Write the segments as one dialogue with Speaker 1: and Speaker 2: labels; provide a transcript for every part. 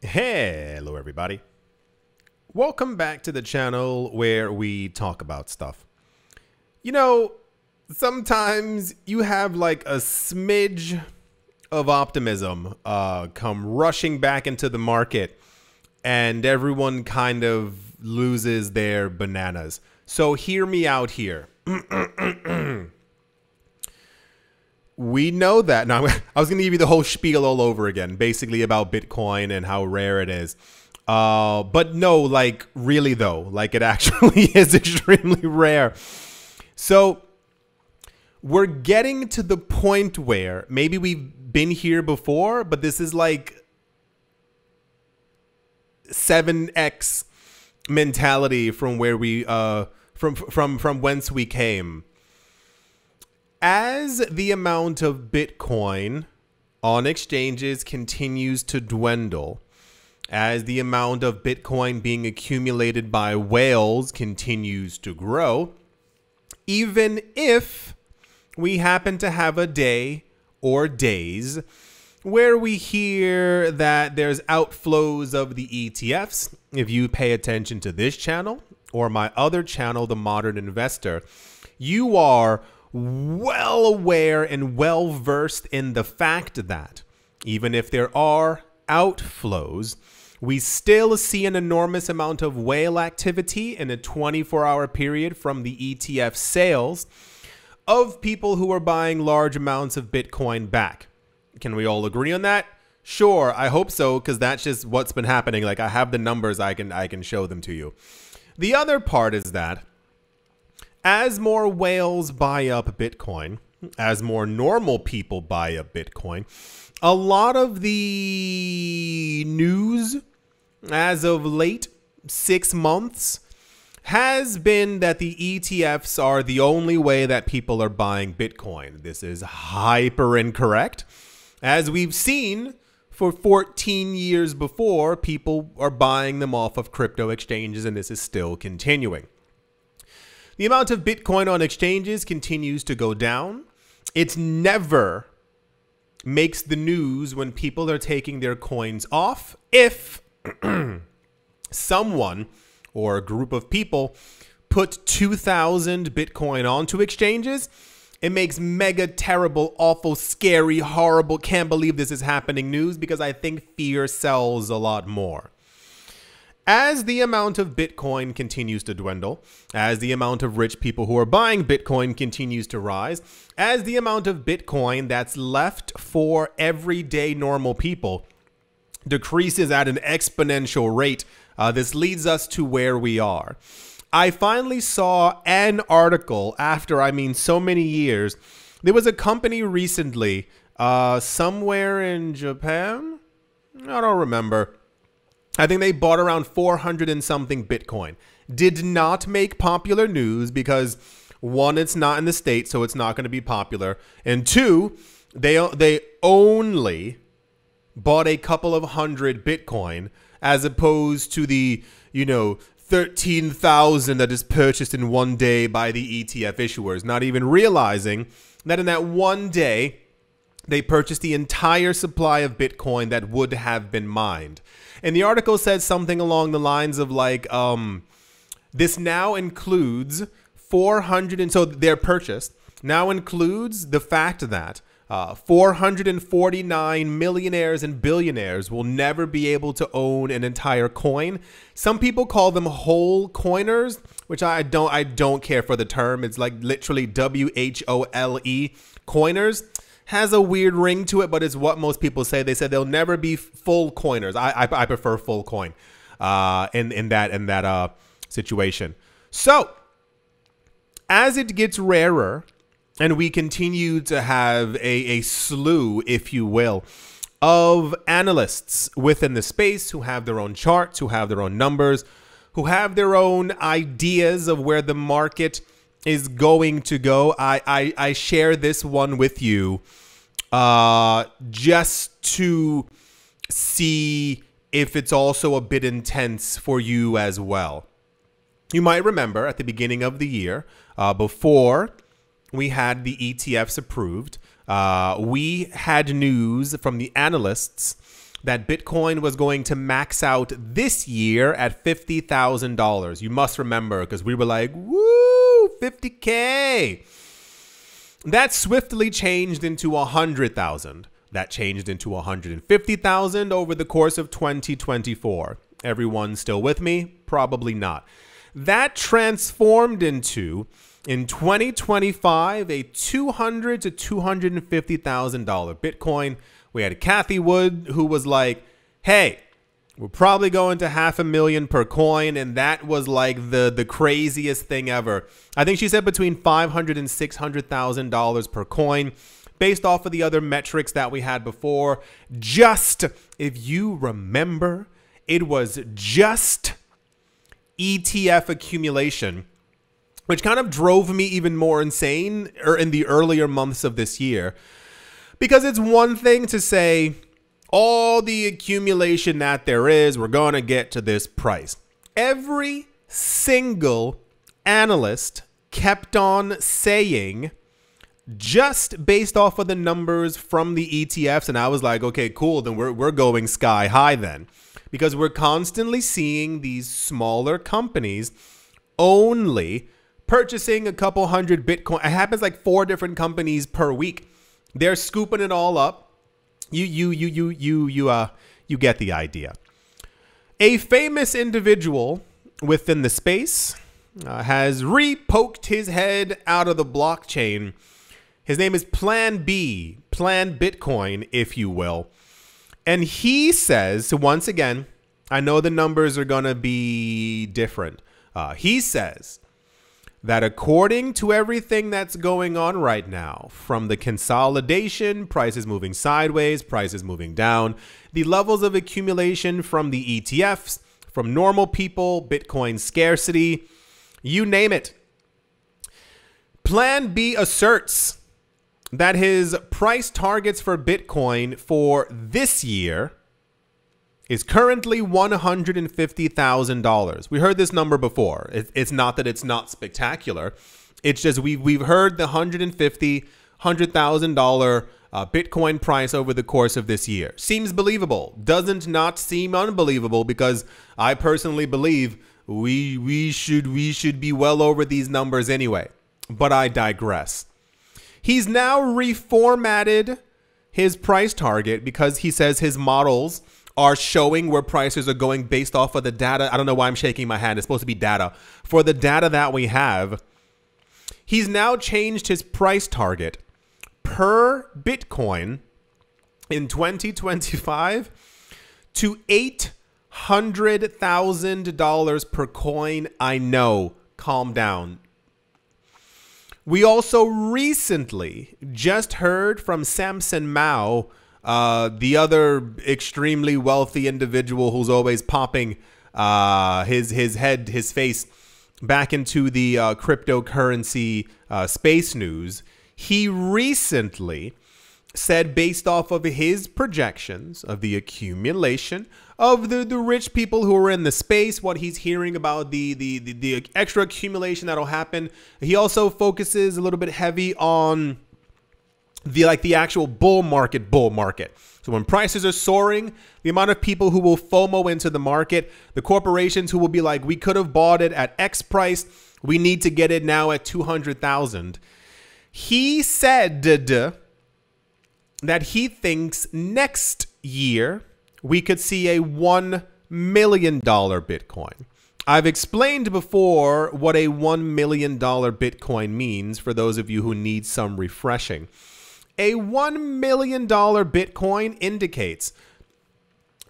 Speaker 1: Hello everybody. Welcome back to the channel where we talk about stuff. You know, sometimes you have like a smidge of optimism come rushing back into the market and everyone kind of loses their bananas. So hear me out here. We know that. Now, I was going to give you the whole spiel all over again, basically about Bitcoin and how rare it is. But no, like really though, like it actually is extremely rare. So we're getting to the point where maybe we've been here before, but this is like 7x mentality from where we from whence we came. As the amount of Bitcoin on exchanges continues to dwindle, as the amount of Bitcoin being accumulated by whales continues to grow, even if we happen to have a day or days where we hear that there's outflows of the ETFs, if you pay attention to this channel or my other channel, The Modern Investor, you are well aware and well versed in the fact that even if there are outflows, we still see an enormous amount of whale activity in a 24-hour period from the ETF sales of people who are buying large amounts of Bitcoin back. Can we all agree on that? Sure, I hope so, because that's just what's been happening. Like, I have the numbers, I can show them to you. The other part is that as more whales buy up Bitcoin, as more normal people buy up Bitcoin, a lot of the news as of late 6 months has been that the ETFs are the only way that people are buying Bitcoin. This is hyper incorrect. As we've seen for 14 years before, people are buying them off of crypto exchanges, and this is still continuing. The amount of Bitcoin on exchanges continues to go down. It never makes the news when people are taking their coins off. If someone or a group of people put 2,000 Bitcoin onto exchanges, it makes mega terrible, awful, scary, horrible, can't believe this is happening news, because I think fear sells a lot more. As the amount of Bitcoin continues to dwindle, as the amount of rich people who are buying Bitcoin continues to rise, as the amount of Bitcoin that's left for everyday normal people decreases at an exponential rate, this leads us to where we are. I finally saw an article after, so many years. There was a company recently, somewhere in Japan, I don't remember. I think they bought around 400 and something Bitcoin. Did not make popular news because, one, it's not in the States, so it's not going to be popular. And two, they only bought a couple of hundred Bitcoin as opposed to the, 13,000 that is purchased in one day by the ETF issuers, not even realizing that in that one day, they purchased the entire supply of Bitcoin that would have been mined. And the article said something along the lines of like, this now includes 400, and so their purchase now includes the fact that 449 millionaires and billionaires will never be able to own an entire coin. Some people call them whole coiners, which I don't care for the term. It's like literally WHOLE, coiners. Has a weird ring to it, but it's what most people say. They said they'll never be full coiners. I prefer full coin in that situation. So as it gets rarer and we continue to have a slew, if you will, of analysts within the space who have their own charts, who have their own numbers, who have their own ideas of where the market is going to go, I share this one with you just to see if it's also a bit intense for you as well. You might remember at the beginning of the year, before we had the ETFs approved, we had news from the analysts that Bitcoin was going to max out this year at $50,000. You must remember, because we were like, woo, 50K. That swiftly changed into 100,000. That changed into 150,000 over the course of 2024. Everyone still with me? Probably not. That transformed into, in 2025, a $200,000 to $250,000 Bitcoin. We had Kathy Wood, who was like, hey, we're probably going to $500,000 per coin. And that was like the craziest thing ever. I think she said between $500,000 and $600,000 per coin, based off of the other metrics that we had before. Just, if you remember, it was just ETF accumulation, which kind of drove me even more insane in the earlier months of this year. Because it's one thing to say, all the accumulation that there is, we're going to get to this price. Every single analyst kept on saying, just based off of the numbers from the ETFs, and I was like, okay, cool, then we're going sky high then. Because we're constantly seeing these smaller companies only purchasing a couple hundred Bitcoin. It happens like 4 different companies per week. They're scooping it all up. You get the idea. A famous individual within the space has re-poked his head out of the blockchain. His name is Plan B, Plan Bitcoin, if you will. And he says, so once again, I know the numbers are going to be different. He says that according to everything that's going on right now, from the consolidation, prices moving sideways, prices moving down, the levels of accumulation from the ETFs, from normal people, Bitcoin scarcity, you name it. Plan B asserts that his price targets for Bitcoin for this year is currently $150,000. We heard this number before. It's not that it's not spectacular. It's just we've heard the $150,000 Bitcoin price over the course of this year. Seems believable. Doesn't not seem unbelievable, because I personally believe we should be well over these numbers anyway. But I digress. He's now reformatted his price target because he says his models are showing where prices are going based off of the data. I don't know why I'm shaking my hand. It's supposed to be data. For the data that we have, he's now changed his price target per Bitcoin in 2025 to $800,000 per coin. I know. Calm down. We also recently just heard from Samson Mao, the other extremely wealthy individual who's always popping his face back into the cryptocurrency space news. He recently said, based off of his projections of the accumulation of the rich people who are in the space, what he's hearing about the extra accumulation that'll happen. He also focuses a little bit heavy on the actual bull market. So when prices are soaring, the amount of people who will FOMO into the market, the corporations who will be like, we could have bought it at X price, we need to get it now at 200,000. He said that he thinks next year we could see a $1 million Bitcoin. I've explained before what a $1 million Bitcoin means for those of you who need some refreshing. A $1 million Bitcoin indicates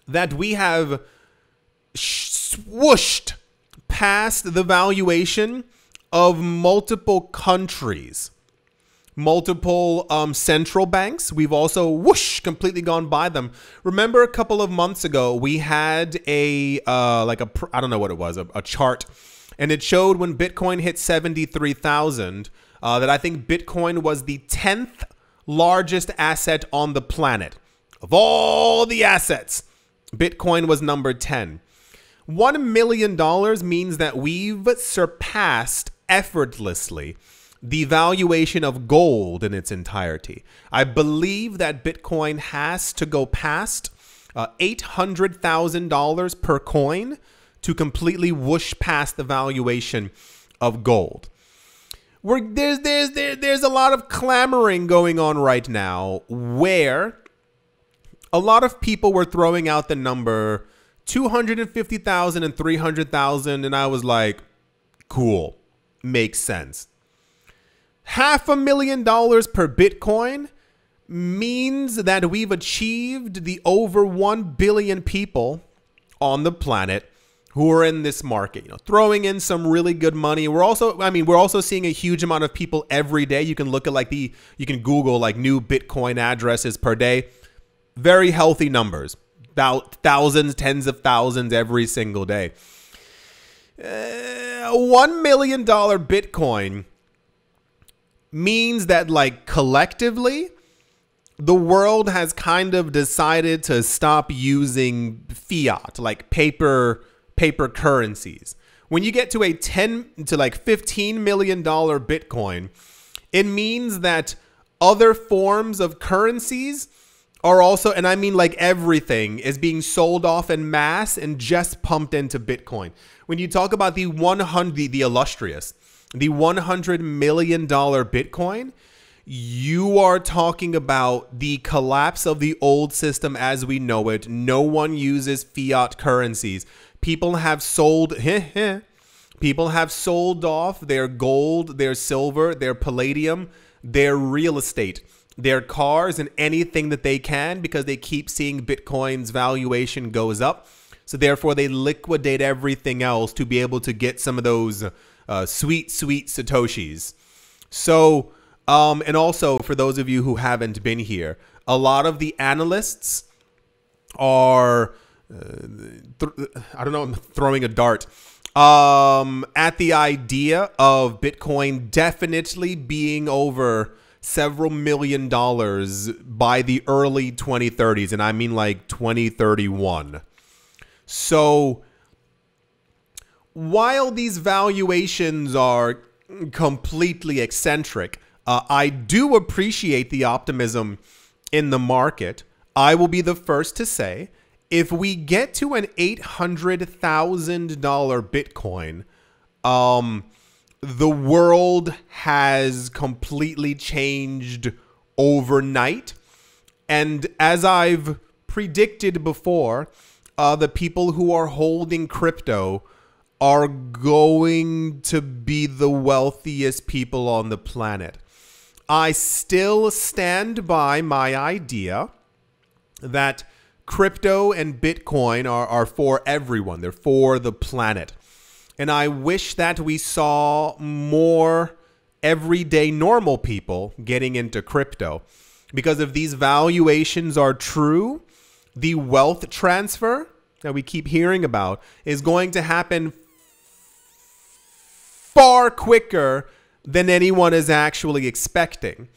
Speaker 1: that we have swooshed past the valuation of multiple countries. Multiple central banks. We've also whoosh completely gone by them. Remember a couple of months ago, we had I don't know what it was, a chart, and it showed when Bitcoin hit 73,000 that I think Bitcoin was the 10th largest asset on the planet. Of all the assets, Bitcoin was number 10. $1 million means that we've surpassed effortlessly the valuation of gold in its entirety. I believe that Bitcoin has to go past $800,000 per coin to completely whoosh past the valuation of gold. There's a lot of clamoring going on right now where a lot of people were throwing out the number 250,000 and 300,000, and I was like, cool, makes sense. $500,000 per Bitcoin means that we've achieved the over 1 billion people on the planet who are in this market, throwing in some really good money. We're also seeing a huge amount of people every day. You can look at you can Google like new Bitcoin addresses per day. Very healthy numbers, about thousands, tens of thousands every single day. $1 million Bitcoin means that like collectively, the world has kind of decided to stop using fiat, like paper currencies. When you get to a $15 million Bitcoin, it means that other forms of currencies are also, and I mean like everything, is being sold off en masse and just pumped into Bitcoin. When you talk about the illustrious, the $100 million Bitcoin, you are talking about the collapse of the old system as we know it. No one uses fiat currencies. People have sold off their gold, their silver, their palladium, their real estate, their cars, and anything that they can, because they keep seeing Bitcoin's valuation goes up. So therefore they liquidate everything else to be able to get some of those sweet Satoshis. So, and also for those of you who haven't been here, a lot of the analysts are, I don't know, I'm throwing a dart, at the idea of Bitcoin definitely being over several $1 million by the early 2030s. And I mean like 2031. So while these valuations are completely eccentric, I do appreciate the optimism in the market. I will be the first to say, if we get to an $800,000 Bitcoin, the world has completely changed overnight. And as I've predicted before, the people who are holding crypto are going to be the wealthiest people on the planet. I still stand by my idea that crypto and Bitcoin are for everyone. They're for the planet. And I wish that we saw more everyday normal people getting into crypto. Because if these valuations are true, the wealth transfer that we keep hearing about is going to happen far quicker than anyone is actually expecting.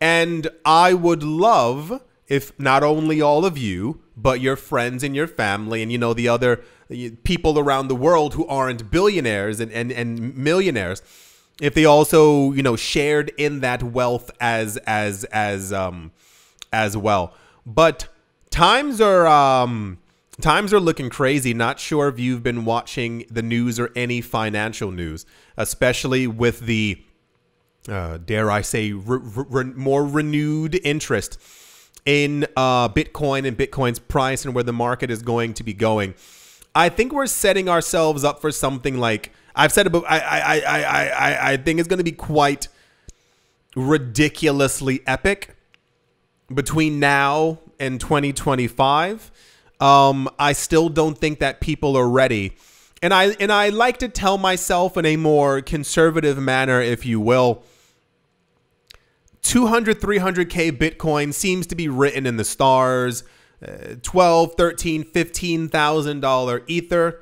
Speaker 1: And I would love if not only all of you, but your friends and your family and, the other people around the world who aren't billionaires and millionaires, if they also, shared in that wealth as well. But times are looking crazy. Not sure if you've been watching the news or any financial news, especially with the, dare I say, more renewed interest in Bitcoin and Bitcoin's price and where the market is going to be going. I think we're setting ourselves up for something like, I've said about, I think it's going to be quite ridiculously epic between now and 2025. I still don't think that people are ready. And I like to tell myself in a more conservative manner, if you will, 200, 300K Bitcoin seems to be written in the stars. $12, $13, $15,000 Ether,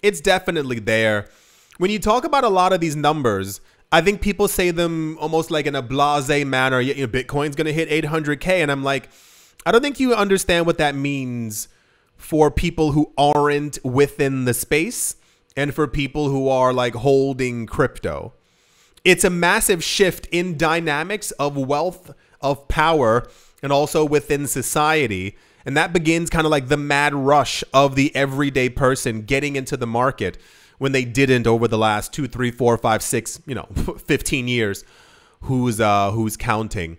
Speaker 1: it's definitely there. When you talk about a lot of these numbers, I think people say them almost like in a blasé manner. Bitcoin's going to hit 800K. And I'm like, I don't think you understand what that means for people who aren't within the space and for people who are like holding crypto. It's a massive shift in dynamics of wealth, of power, and also within society. And that begins kind of like the mad rush of the everyday person getting into the market when they didn't over the last 2, 3, 4, 5, 6, 15 years. Who's counting?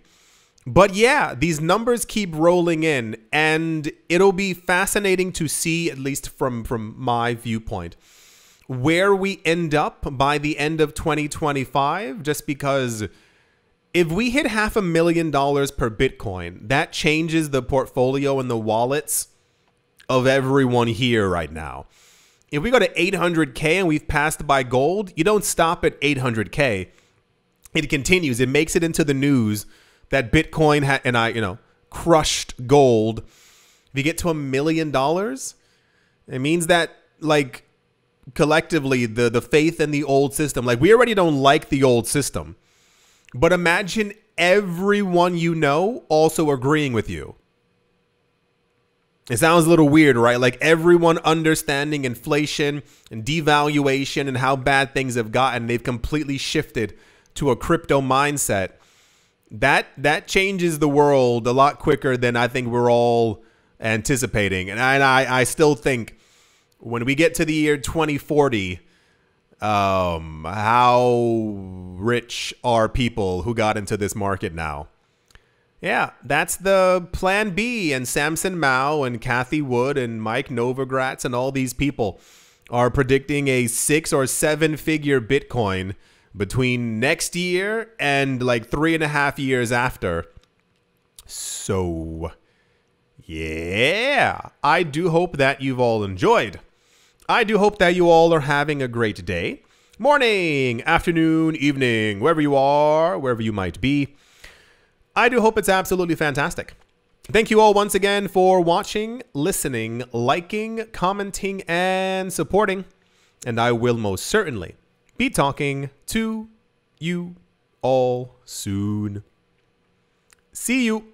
Speaker 1: But yeah, these numbers keep rolling in, and it'll be fascinating to see, at least from my viewpoint, where we end up by the end of 2025, just because if we hit $500,000 per Bitcoin, that changes the portfolio and the wallets of everyone here right now. If we go to 800K and we've passed by gold, you don't stop at 800K. It continues. It makes it into the news that Bitcoin crushed gold. If you get to $1 million, it means that, like, collectively, the faith in the old system, like, we already don't like the old system, but imagine everyone you know also agreeing with you. It sounds a little weird, right? Like, everyone understanding inflation and devaluation and how bad things have gotten. They've completely shifted to a crypto mindset. That changes the world a lot quicker than I think we're all anticipating. And I still think when we get to the year 2040, how rich are people who got into this market now? Yeah, that's the Plan B, and Samson Mao and Cathie Wood and Mike Novogratz and all these people are predicting a 6 or 7 figure Bitcoin between next year and like 3.5 years after. So yeah, I do hope that you've all enjoyed. I do hope that you all are having a great day, morning, afternoon, evening, wherever you are, wherever you might be. I do hope it's absolutely fantastic. Thank you all once again for watching, listening, liking, commenting, and supporting. And I will most certainly be talking to you all soon. See you.